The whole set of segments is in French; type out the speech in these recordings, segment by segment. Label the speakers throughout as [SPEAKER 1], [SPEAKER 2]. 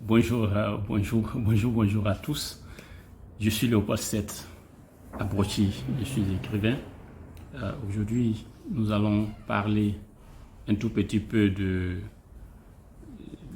[SPEAKER 1] Bonjour à tous. Je suis Léopold Seth Abrochi, je suis écrivain. Aujourd'hui, nous allons parler un tout petit peu de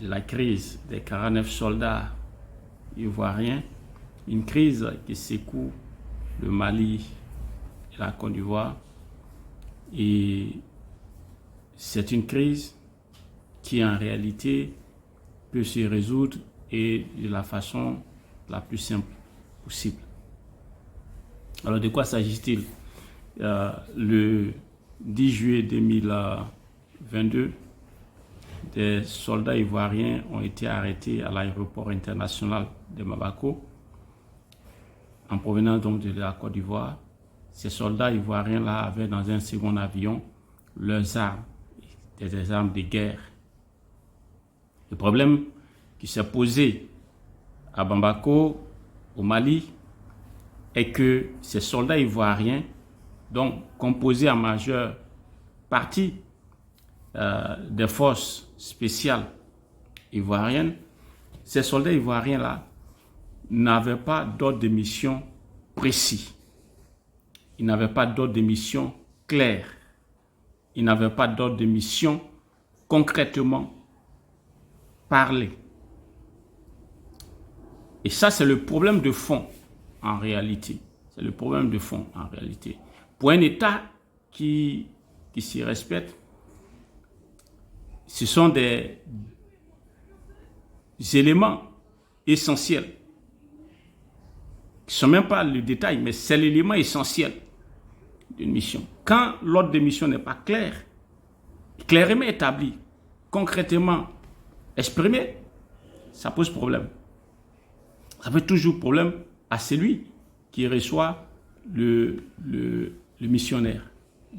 [SPEAKER 1] la crise des 49 soldats ivoiriens, une crise qui secoue le Mali et la Côte d'Ivoire. Et c'est une crise qui en réalité peut se résoudre et de la façon la plus simple possible. Alors de quoi s'agit-il? Le 10 juillet 2022, des soldats ivoiriens ont été arrêtés à l'aéroport international de Bamako en provenance donc de la Côte d'Ivoire. Ces soldats ivoiriens-là avaient dans un second avion leurs armes, des armes de guerre. Le problème qui s'est posé à Bamako, au Mali, est que ces soldats ivoiriens, donc composés en majeure partie des forces spéciales ivoiriennes, ces soldats ivoiriens-là n'avaient pas d'ordre de mission précis. Ils n'avaient pas d'ordre de mission clair. Ils n'avaient pas d'ordre de mission concrètement parler. Et ça, c'est le problème de fond en réalité. C'est le problème de fond en réalité. Pour un État qui s'y respecte, ce sont des éléments essentiels. Ce ne sont même pas le détail, mais c'est l'élément essentiel d'une mission. Quand l'ordre de mission n'est pas clair, clairement établi, concrètement exprimé, ça pose problème. Ça fait toujours problème à celui qui reçoit le missionnaire.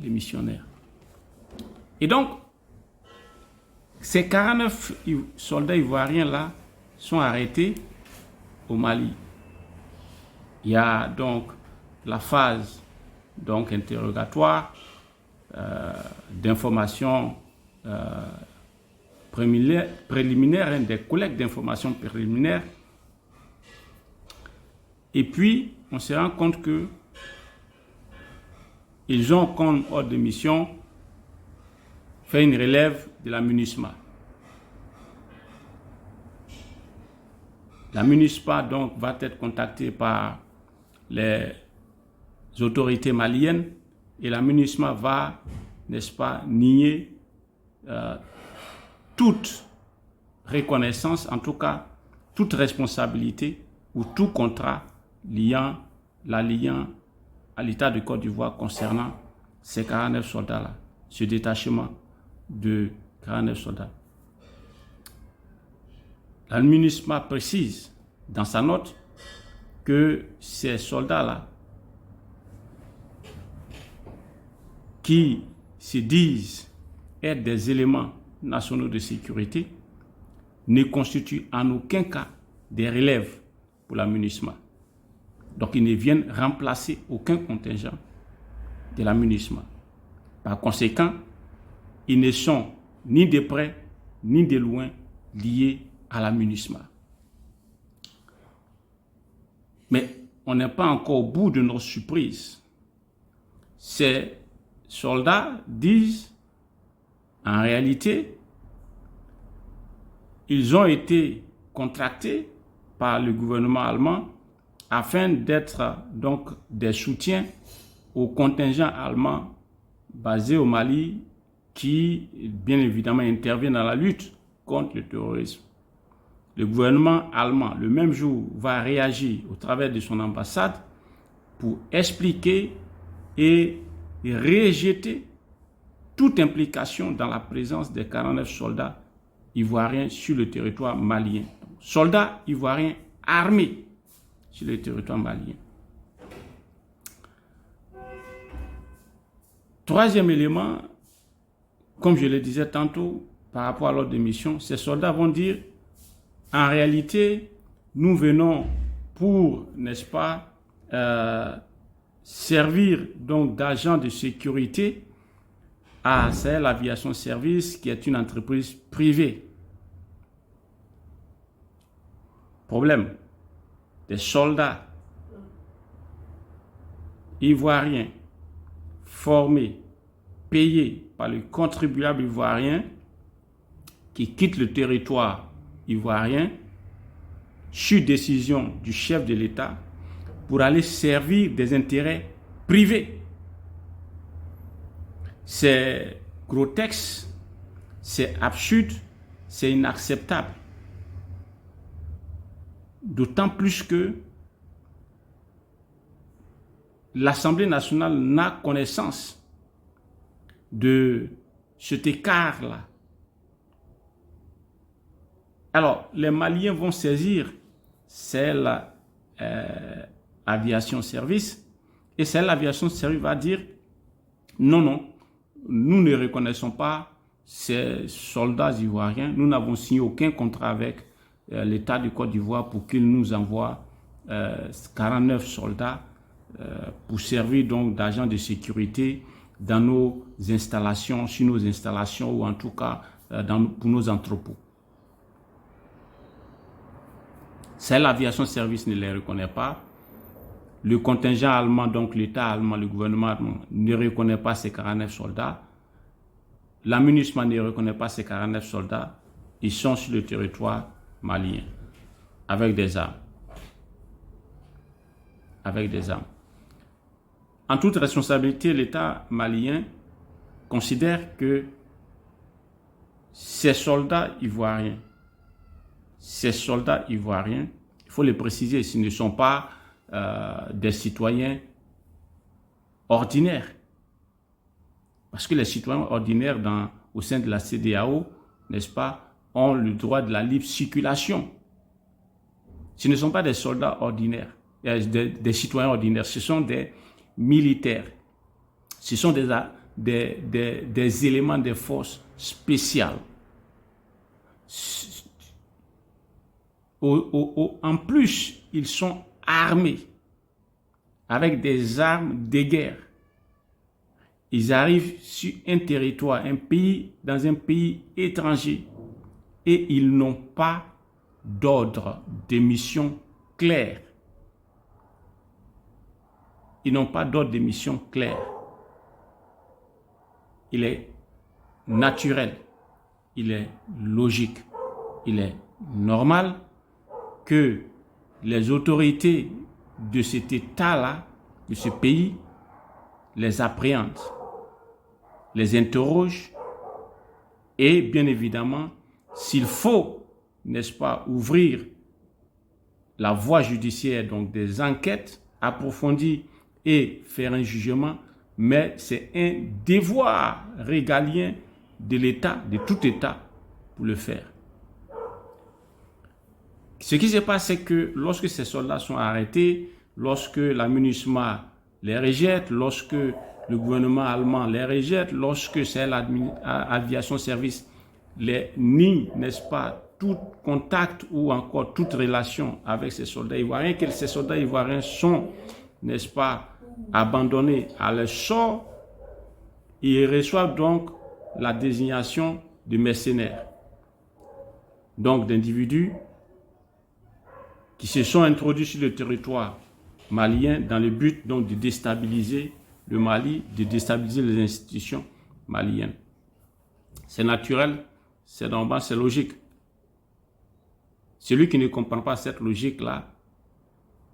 [SPEAKER 1] Les missionnaires. Et donc, ces 49 soldats ivoiriens-là sont arrêtés au Mali. Il y a donc la phase donc interrogatoire, d'information préliminaire, des collectes d'informations préliminaires. Et puis, on se rend compte que ils ont comme ordre de mission fait une relève de la MINUSMA. La MINUSMA donc va être contactée par les autorités maliennes et la MINUSMA va, n'est-ce pas, nier toute reconnaissance, en tout cas toute responsabilité ou tout contrat l'alliant à l'État de Côte d'Ivoire concernant ces 49 soldats-là, ce détachement de 49 soldats. La MINUSMA précise dans sa note que ces soldats-là qui se disent être des éléments nationaux de sécurité ne constituent en aucun cas des relèves pour la MINUSMA. Donc, ils ne viennent remplacer aucun contingent de la MINUSMA. Par conséquent, ils ne sont ni de près ni de loin liés à la MINUSMA. Mais on n'est pas encore au bout de nos surprises. Ces soldats disent, en réalité, ils ont été contractés par le gouvernement allemand afin d'être donc des soutiens au contingent allemand basé au Mali qui, bien évidemment, intervient dans la lutte contre le terrorisme. Le gouvernement allemand, le même jour, va réagir au travers de son ambassade pour expliquer et rejeter toute implication dans la présence des 49 soldats ivoiriens sur le territoire malien. Soldats ivoiriens armés sur le territoire malien. Troisième élément, comme je le disais tantôt, par rapport à l'ordre de mission, ces soldats vont dire, en réalité, nous venons pour, n'est-ce pas, servir donc d'agent de sécurité à Sahel Aviation Service, qui est une entreprise privée. Problème, des soldats ivoiriens formés, payés par le contribuable ivoirien qui quittent le territoire ivoirien sur décision du chef de l'État pour aller servir des intérêts privés. C'est grotesque, c'est absurde, c'est inacceptable. D'autant plus que l'Assemblée nationale n'a connaissance de cet écart-là. Alors, les Maliens vont saisir celle aviation service et celle aviation service va dire non, non, nous ne reconnaissons pas ces soldats ivoiriens, nous n'avons signé aucun contrat avec l'État de Côte d'Ivoire pour qu'il nous envoie 49 soldats pour servir donc d'agents de sécurité dans nos installations, sur nos installations ou en tout cas pour nos entrepôts. Celle l'aviation service ne les reconnaît pas. Le contingent allemand, donc l'État allemand, le gouvernement allemand, ne reconnaît pas ces 49 soldats. La MINUSMA ne reconnaît pas ces 49 soldats. Ils sont sur le territoire malien, avec des armes. Avec des armes. En toute responsabilité, l'État malien considère que ces soldats ivoiriens, il faut les préciser, s'ils ne sont pas des citoyens ordinaires. Parce que les citoyens ordinaires au sein de la CEDEAO, n'est-ce pas, ont le droit de la libre circulation. Ce ne sont pas des soldats ordinaires, des citoyens ordinaires, ce sont des militaires. Ce sont des éléments des forces spéciales. En plus, ils sont armés avec des armes de guerre. Ils arrivent sur un territoire, dans un pays étranger et ils n'ont pas d'ordre de mission clair. Ils n'ont pas d'ordre de mission clair. Il est naturel, il est logique, il est normal que les autorités de cet État-là, de ce pays, les appréhendent, les interrogent et bien évidemment, s'il faut, n'est-ce pas, ouvrir la voie judiciaire, donc des enquêtes approfondies et faire un jugement, mais c'est un devoir régalien de l'État, de tout État, pour le faire. Ce qui se passe, c'est que lorsque ces soldats sont arrêtés, lorsque la MINUSMA les rejette, lorsque le gouvernement allemand les rejette, lorsque c'est l'aviation service les nie, n'est-ce pas, tout contact ou encore toute relation avec ces soldats ivoiriens, que ces soldats ivoiriens sont, n'est-ce pas, abandonnés à leur sort, ils reçoivent donc la désignation de mercenaires, donc d'individus qui se sont introduits sur le territoire malien dans le but donc de déstabiliser le Mali, de déstabiliser les institutions maliennes. C'est naturel, c'est normal, c'est logique. Celui qui ne comprend pas cette logique-là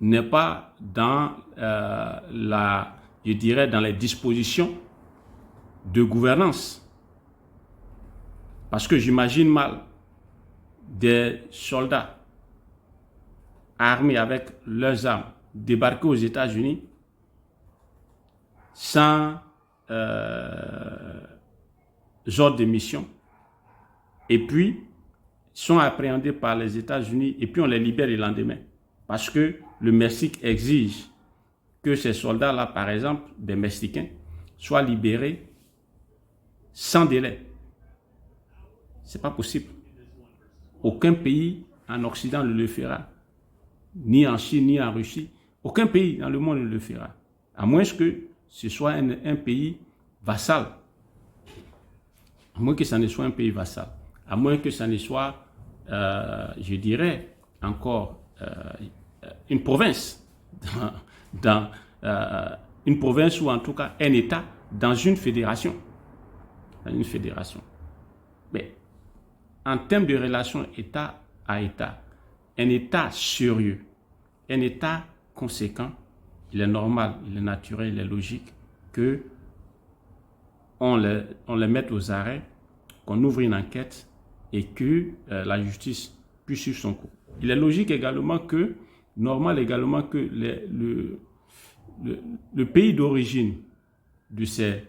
[SPEAKER 1] n'est pas dans je dirais, dans les dispositions de gouvernance. Parce que j'imagine mal des soldats armés avec leurs armes débarquer aux États-Unis sans ordre de mission et puis sont appréhendés par les États-Unis et puis on les libère le lendemain. Parce que le Mexique exige que ces soldats-là, par exemple, des Mexicains, soient libérés sans délai. Ce n'est pas possible. Aucun pays en Occident ne le fera. Ni en Chine, ni en Russie. Aucun pays dans le monde ne le fera. À moins que ce soit un pays vassal. À moins que ça ne soit un pays vassal. À moins que ça ne soit, je dirais, encore une province, une province ou en tout cas un État dans une fédération. Mais en termes de relations État à État, un État sérieux, un État conséquent, il est normal, il est naturel, il est logique que on les mette aux arrêts, qu'on ouvre une enquête et que la justice puisse suivre son cours. Il est logique également que, normal également que le pays d'origine de ces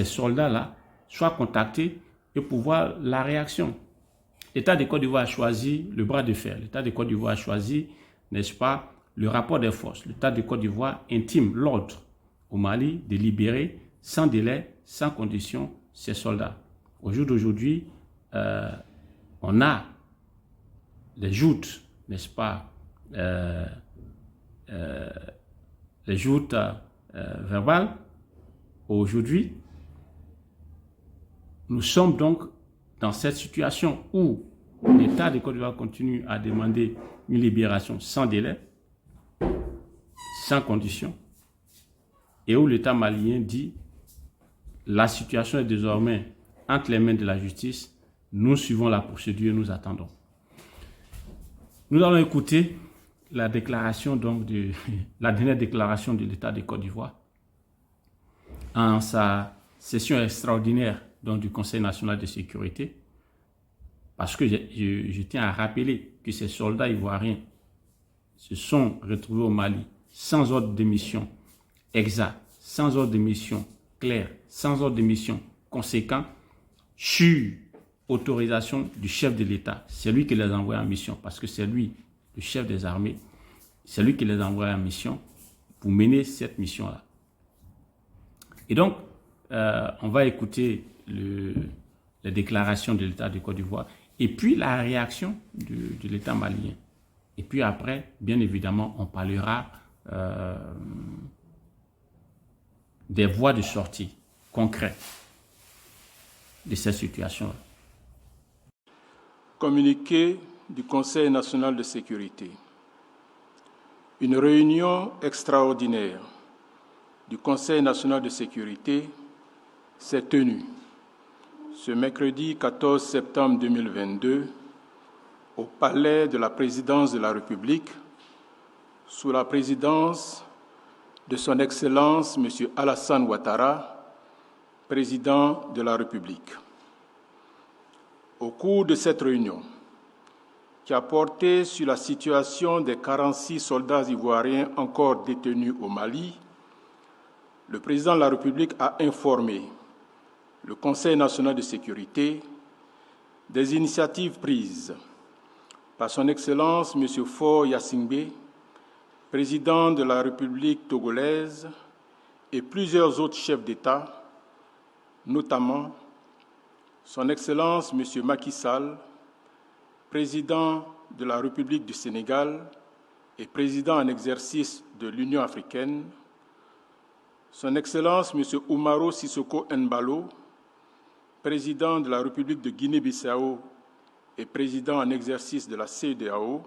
[SPEAKER 1] soldats-là soit contacté et pour voir la réaction. L'État de Côte d'Ivoire a choisi le bras de fer. L'État de Côte d'Ivoire a choisi, n'est-ce pas, le rapport des forces. L'État de Côte d'Ivoire intime l'ordre au Mali de libérer sans délai, sans condition, ces soldats. Au jour d'aujourd'hui, on a les joutes, n'est-ce pas, les joutes verbales. Aujourd'hui, nous sommes donc dans cette situation où l'État de Côte d'Ivoire continue à demander une libération sans délai, sans condition, et où l'État malien dit la situation est désormais entre les mains de la justice, nous suivons la procédure, nous attendons. Nous allons écouter la déclaration donc la dernière déclaration de l'État de Côte d'Ivoire en sa session extraordinaire donc, du Conseil national de sécurité, parce que je tiens à rappeler que ces soldats ivoiriens se sont retrouvés au Mali sans ordre de mission exact, sans ordre de mission clair, sans ordre de mission conséquent, sur autorisation du chef de l'État. C'est lui qui les a envoyés en mission, parce que c'est lui, le chef des armées, c'est lui qui les a envoyés en mission pour mener cette mission-là. Et donc, on va écouter les déclarations de l'État de Côte d'Ivoire et puis la réaction de l'État malien. Et puis après, bien évidemment, on parlera des voies de sortie concrètes de cette situation-là.
[SPEAKER 2] Communiqué du Conseil national de sécurité. Une réunion extraordinaire du Conseil national de sécurité s'est tenue ce mercredi 14 septembre 2022 au Palais de la Présidence de la République sous la présidence de Son Excellence M. Alassane Ouattara, Président de la République. Au cours de cette réunion, qui a porté sur la situation des 46 soldats ivoiriens encore détenus au Mali, le Président de la République a informé le Conseil national de sécurité des initiatives prises par Son Excellence M. Faure Gnassingbé, Président de la République togolaise, et plusieurs autres chefs d'État, notamment Son Excellence M. Macky Sall, Président de la République du Sénégal et Président en exercice de l'Union africaine, Son Excellence M. Umaro Sissoko Embalo, Président de la République de Guinée-Bissau et Président en exercice de la CEDEAO,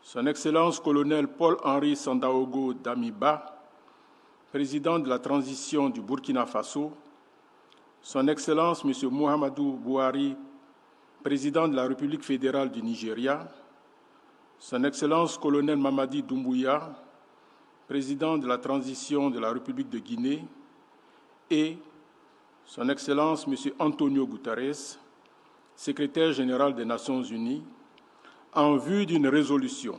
[SPEAKER 2] Son Excellence Colonel Paul-Henri Sandaogo Damiba, Président de la transition du Burkina Faso, Son Excellence M. Muhammadu Buhari, Président de la République fédérale du Nigeria, Son Excellence Colonel Mamadi Doumbouya, Président de la transition de la République de Guinée, et Son Excellence M. Antonio Guterres, Secrétaire général des Nations Unies, en vue d'une résolution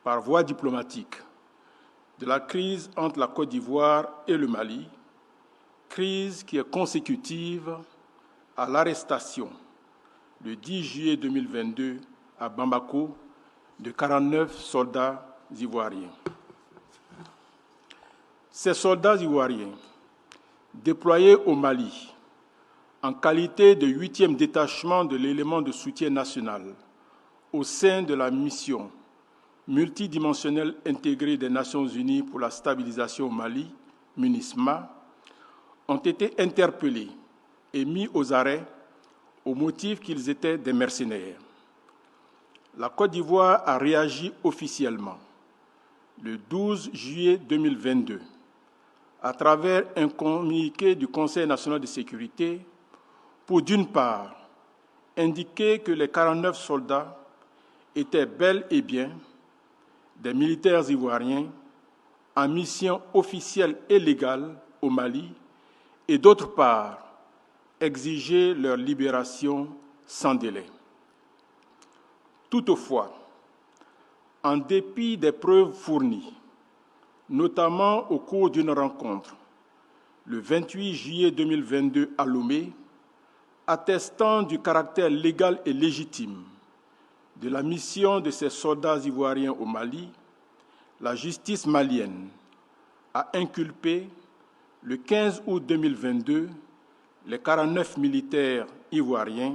[SPEAKER 2] par voie diplomatique de la crise entre la Côte d'Ivoire et le Mali, crise qui est consécutive à l'arrestation le 10 juillet 2022 à Bamako de 49 soldats ivoiriens. Ces soldats ivoiriens, déployés au Mali en qualité de 8e détachement de l'élément de soutien national au sein de la mission multidimensionnelle intégrée des Nations Unies pour la stabilisation au Mali, MINUSMA, ont été interpellés et mis aux arrêts au motif qu'ils étaient des mercenaires. la Côte d'Ivoire a réagi officiellement le 12 juillet 2022 à travers un communiqué du Conseil national de sécurité pour, d'une part, indiquer que les 49 soldats étaient bel et bien des militaires ivoiriens en mission officielle et légale au Mali, et d'autre part, exiger leur libération sans délai. Toutefois, en dépit des preuves fournies, notamment au cours d'une rencontre le 28 juillet 2022 à Lomé, attestant du caractère légal et légitime de la mission de ces soldats ivoiriens au Mali, la justice malienne a inculpé le 15 août 2022 les 49 militaires ivoiriens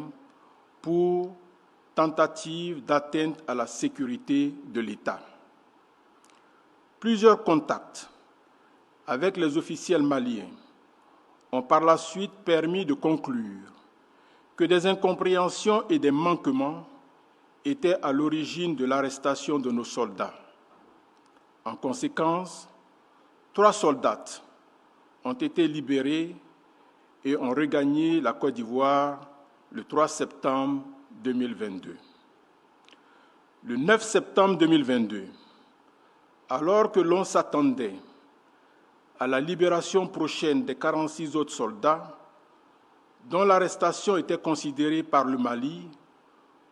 [SPEAKER 2] pour tentative d'atteinte à la sécurité de l'État. Plusieurs contacts avec les officiels maliens ont par la suite permis de conclure que des incompréhensions et des manquements étaient à l'origine de l'arrestation de nos soldats. En conséquence, 3 soldats ont été libérés et ont regagné la Côte d'Ivoire le 3 septembre 2022. Le 9 septembre 2022, alors que l'on s'attendait à la libération prochaine des 46 autres soldats, dont l'arrestation était considérée par le Mali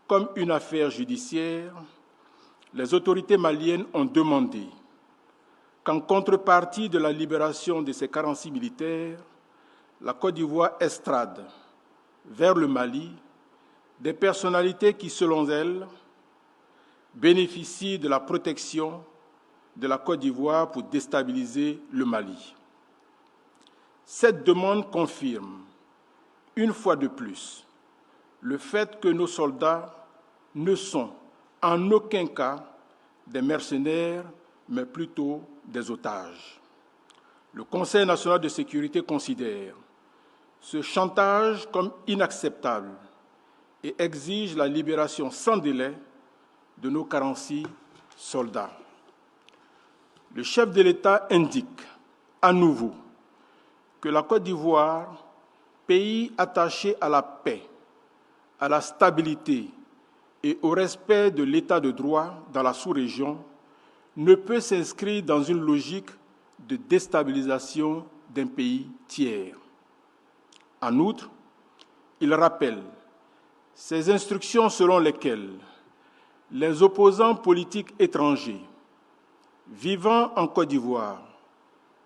[SPEAKER 2] comme une affaire judiciaire, les autorités maliennes ont demandé qu'en contrepartie de la libération de ces 46 militaires, la Côte d'Ivoire extrade vers le Mali des personnalités qui, selon elles, bénéficient de la protection de la Côte d'Ivoire pour déstabiliser le Mali. Cette demande confirme, une fois de plus, le fait que nos soldats ne sont en aucun cas des mercenaires, mais plutôt des otages. Le Conseil national de sécurité considère ce chantage comme inacceptable et exige la libération sans délai de nos 46 soldats. Le chef de l'État indique à nouveau que la Côte d'Ivoire, pays attaché à la paix, à la stabilité et au respect de l'État de droit dans la sous-région, ne peut s'inscrire dans une logique de déstabilisation d'un pays tiers. En outre, il rappelle ces instructions selon lesquelles les opposants politiques étrangers vivant en Côte d'Ivoire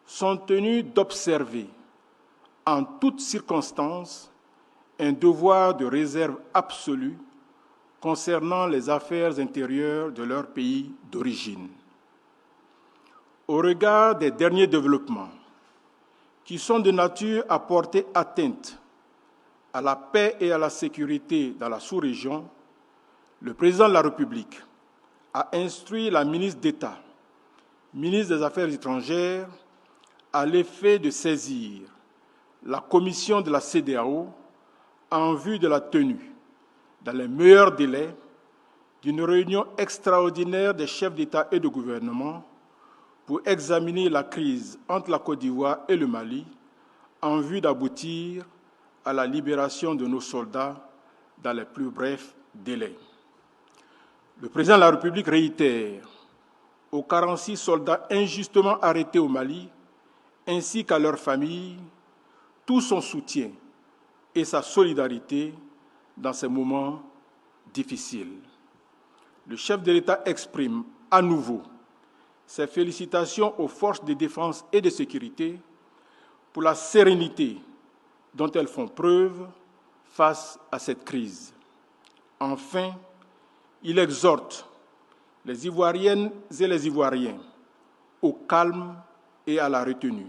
[SPEAKER 2] sont tenus d'observer en toutes circonstances un devoir de réserve absolue concernant les affaires intérieures de leur pays d'origine. Au regard des derniers développements qui sont de nature à porter atteinte à la paix et à la sécurité dans la sous-région, le président de la République a instruit la ministre d'État, ministre des Affaires étrangères, à l'effet de saisir la commission de la CEDEAO en vue de la tenue, dans les meilleurs délais, d'une réunion extraordinaire des chefs d'État et de gouvernement pour examiner la crise entre la Côte d'Ivoire et le Mali en vue d'aboutir à la libération de nos soldats dans les plus brefs délais. Le président de la République réitère aux 46 soldats injustement arrêtés au Mali, ainsi qu'à leurs familles, tout son soutien et sa solidarité dans ces moments difficiles. Le chef de l'État exprime à nouveau ses félicitations aux forces de défense et de sécurité pour la sérénité dont elles font preuve face à cette crise. Enfin, il exhorte les Ivoiriennes et les Ivoiriens au calme et à la retenue.